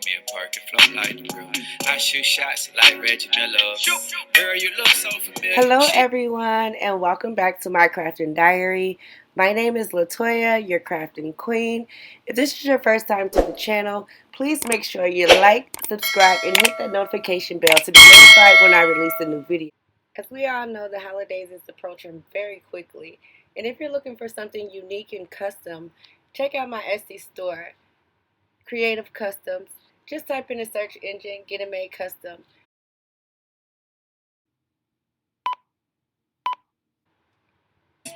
me a park and flow like the grill. I shoot shots like Reggie Miller. Girl, you look so familiar. Hello everyone and welcome back to my crafting diary. My name is Latoya, your crafting queen. If this is your first time to the channel, please make sure you like, subscribe, and hit that notification bell to be notified when I release a new video. As we all know, the holidays is approaching very quickly, and if you're looking for something unique and custom, check out my Etsy store, Creative Customs. Just type in the search engine, Get It Made Custom.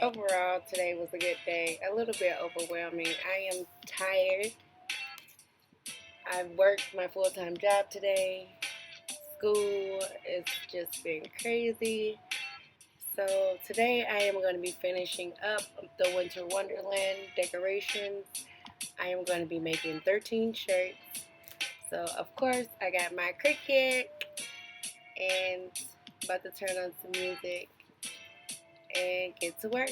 Overall, today was a good day. A little bit overwhelming. I am tired. I've worked my full-time job today. School has just been crazy. So today I am going to be finishing up the Winter Wonderland decorations. I am going to be making 13 shirts. So of course I got my Cricut and about to turn on some music and get to work.